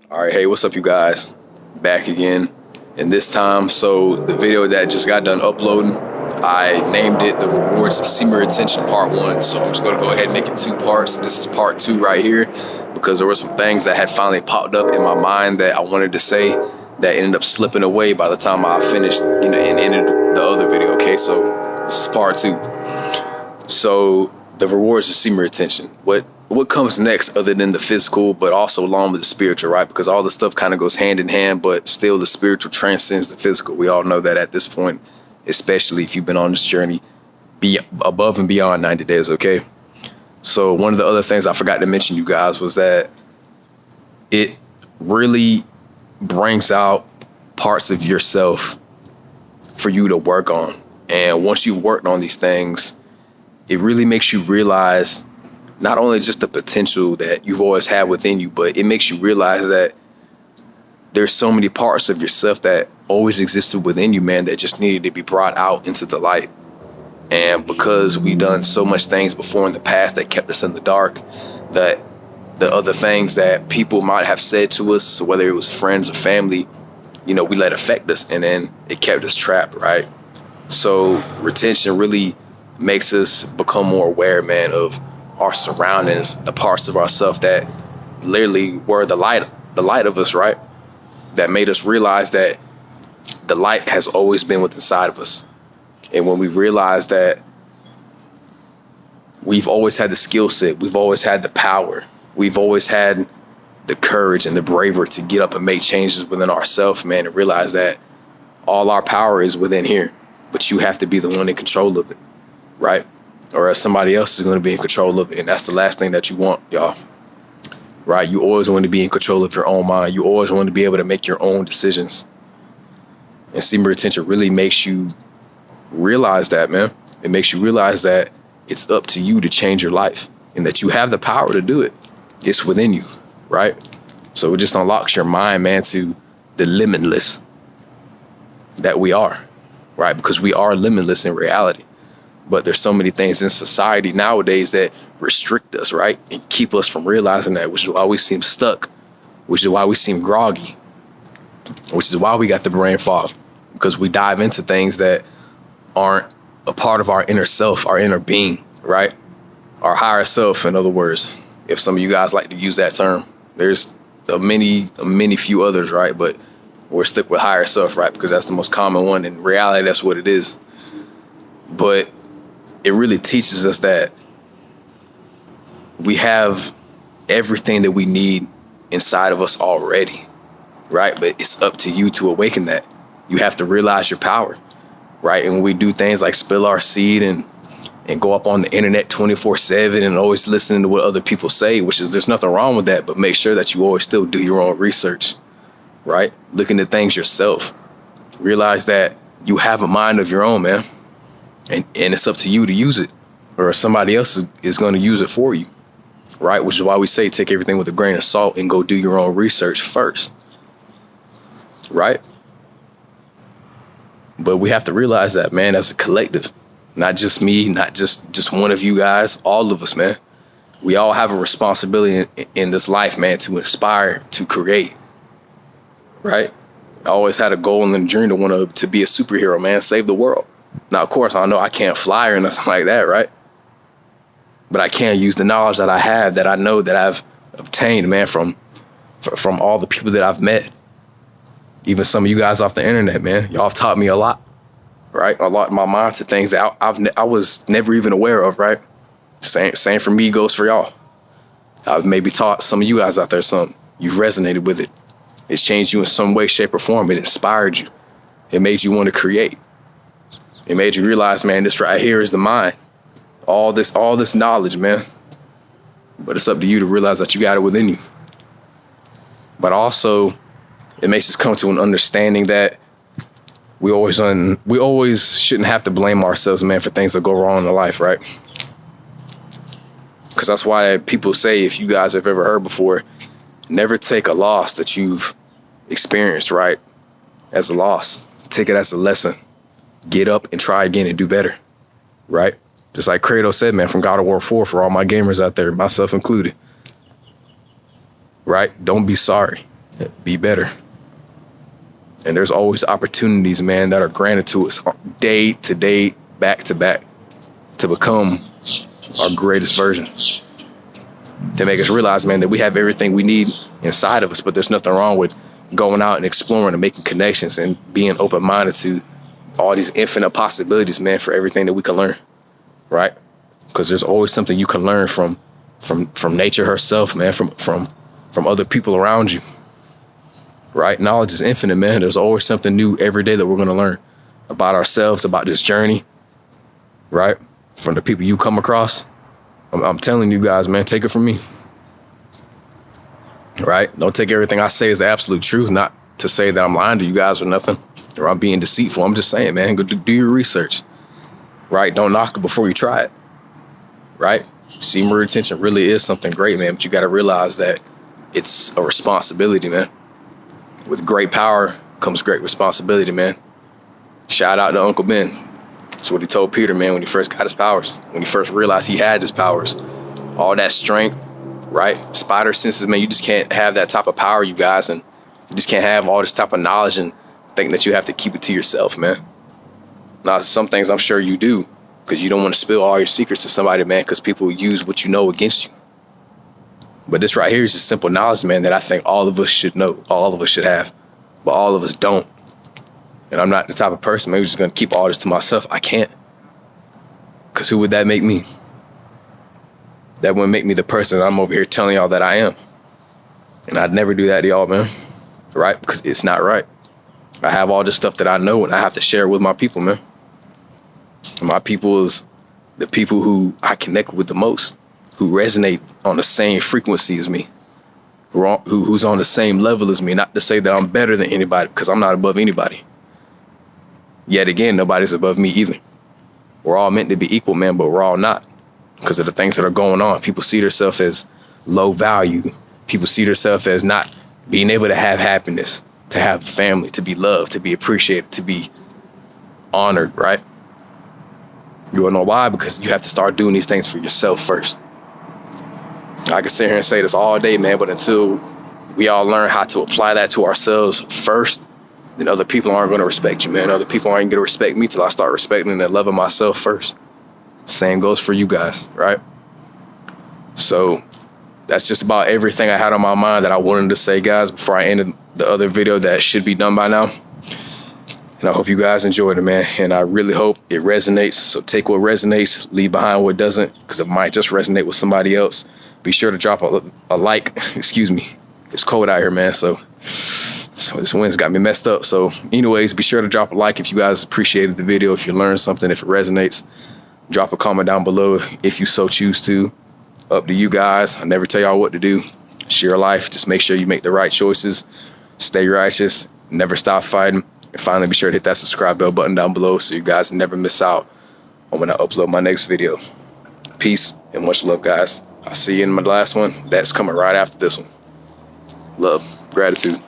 All right, hey, what's up, you guys? Back again. And this time, so the video that just got done uploading, I named it The Rewards of Semen Retention Part 1. So I'm just going to go ahead and make it 2 parts. This is Part 2 right here because there were some things that had finally popped up in my mind that I wanted to say that ended up slipping away by the time I finished, and ended the other video. Okay, so this is Part 2. So the rewards of semen retention. What comes next other than the physical, but also along with the spiritual, right? Because all the stuff kind of goes hand in hand, but still the spiritual transcends the physical. We all know that at this point, especially if you've been on this journey be above and beyond 90 days, okay? So one of the other things I forgot to mention, you guys, was that it really brings out parts of yourself for you to work on. And once you've worked on these things, it really makes you realize not only just the potential that you've always had within you, but it makes you realize that there's so many parts of yourself that always existed within you, man, that just needed to be brought out into the light. And because we've done so much things before in the past that kept us in the dark, that the other things that people might have said to us, so whether it was friends or family, we let affect us, and then it kept us trapped, right? So retention really makes us become more aware, man, of our surroundings, the parts of ourselves that literally were the light of us, right? That made us realize that the light has always been within inside of us. And when we realize that we've always had the skill set, we've always had the power, we've always had the courage and the bravery to get up and make changes within ourselves, man, and realize that all our power is within here, but you have to be the one in control of it, right? Or else somebody else is going to be in control of it. And that's the last thing that you want, y'all, right? You always want to be in control of your own mind. You always want to be able to make your own decisions. And semen retention really makes you realize that, man. It makes you realize that it's up to you to change your life and that you have the power to do it. It's within you, right? So it just unlocks your mind, man, to the limitless that we are, right? Because we are limitless in reality. But there's so many things in society nowadays that restrict us, right? And keep us from realizing that, which is why we seem stuck, which is why we seem groggy, which is why we got the brain fog, because we dive into things that aren't a part of our inner self, our inner being, right? Our higher self, in other words, if some of you guys like to use that term. There's many few others, right? But we're stuck with higher self, right? Because that's the most common one. In reality, that's what it is. But it really teaches us that we have everything that we need inside of us already, right? But it's up to you to awaken that. You have to realize your power, right? And when we do things like spill our seed and go up on the internet 24/7 and always listening to what other people say, which is, there's nothing wrong with that, but make sure that you always still do your own research, right? Look into things yourself. Realize that you have a mind of your own, man. And it's up to you to use it, or somebody else is going to use it for you, right? Which is why we say take everything with a grain of salt and go do your own research first, right? But we have to realize that, man, as a collective, not just me, not just one of you guys, all of us, man. We all have a responsibility in this life, man, to inspire, to create, right? I always had a goal and a dream to be a superhero, man, save the world. Now, of course, I know I can't fly or nothing like that, right? But I can use the knowledge that I have, that I know that I've obtained, man, from all the people that I've met. Even some of you guys off the internet, man. Y'all have taught me a lot, right? A lot in my mind to things that I was never even aware of, right? Same for me goes for y'all. I've maybe taught some of you guys out there something. You've resonated with it. It changed you in some way, shape, or form. It inspired you. It made you want to create. It made you realize, man, this right here is the mind. All this knowledge, man. But it's up to you to realize that you got it within you. But also, it makes us come to an understanding that we always shouldn't have to blame ourselves, man, for things that go wrong in life, right? Because that's why people say, if you guys have ever heard before, never take a loss that you've experienced, right, as a loss. Take it as a lesson. Get up and try again and do better, right? Just like Kratos said, man, from God of War 4, for all my gamers out there, myself included, right? Don't be sorry. Be better. And there's always opportunities, man, that are granted to us day to day, back to back, to become our greatest version. To make us realize, man, that we have everything we need inside of us, but there's nothing wrong with going out and exploring and making connections and being open-minded to all these infinite possibilities, man, for everything that we can learn, right? Because there's always something you can learn from nature herself, man, from other people around you, right? Knowledge is infinite, man. There's always something new every day that we're going to learn about ourselves, about this journey, right? From the people you come across. I'm telling you guys, man, take it from me, right? Don't take everything I say as the absolute truth. Not to say that I'm lying to you guys or nothing, or I'm being deceitful. I'm just saying, man, go do your research, right? Don't knock it before you try it, right? Semen retention really is something great, man, but you got to realize that it's a responsibility, man. With great power comes great responsibility, man. Shout out to Uncle Ben. That's what he told Peter, man, when he first got his powers, when he first realized he had his powers. All that strength, right? Spider senses, man, you just can't have that type of power, you guys, and you just can't have all this type of knowledge and think that you have to keep it to yourself, man. Now, some things I'm sure you do, because you don't want to spill all your secrets to somebody, man, because people use what you know against you. But this right here is just simple knowledge, man, that I think all of us should know, all of us should have, but all of us don't. And I'm not the type of person, man, who's just going to keep all this to myself. I can't. Because who would that make me? That wouldn't make me the person that I'm over here telling y'all that I am. And I'd never do that to y'all, man. Right? Because it's not right. I have all this stuff that I know, and I have to share it with my people, man. And my people is the people who I connect with the most, who resonate on the same frequency as me, who's on the same level as me. Not to say that I'm better than anybody, because I'm not above anybody. Yet again, nobody's above me either. We're all meant to be equal, man, but we're all not, because of the things that are going on. People see themselves as low value. People see themselves as not being able to have happiness, to have family, to be loved, to be appreciated, to be honored, right? You wanna know why? Because you have to start doing these things for yourself first. I can sit here and say this all day, man, but until we all learn how to apply that to ourselves first, then other people aren't going to respect you, man. Other people aren't going to respect me till I start respecting and loving myself first. Same goes for you guys, right? So that's just about everything I had on my mind that I wanted to say, guys, before I ended the other video that should be done by now. And I hope you guys enjoyed it, man. And I really hope it resonates. So take what resonates, leave behind what doesn't, because it might just resonate with somebody else. Be sure to drop a like. Excuse me. It's cold out here, man. So this wind's got me messed up. So anyways, be sure to drop a like if you guys appreciated the video, if you learned something, if it resonates. Drop a comment down below if you so choose to. Up to you guys. I never tell y'all what to do. Share life. Just make sure you make the right choices. Stay righteous. Never stop fighting. And finally, be sure to hit that subscribe bell button down below so you guys never miss out on when I upload my next video. Peace and much love, guys. I'll see you in my last one. That's coming right after this one. Love, gratitude.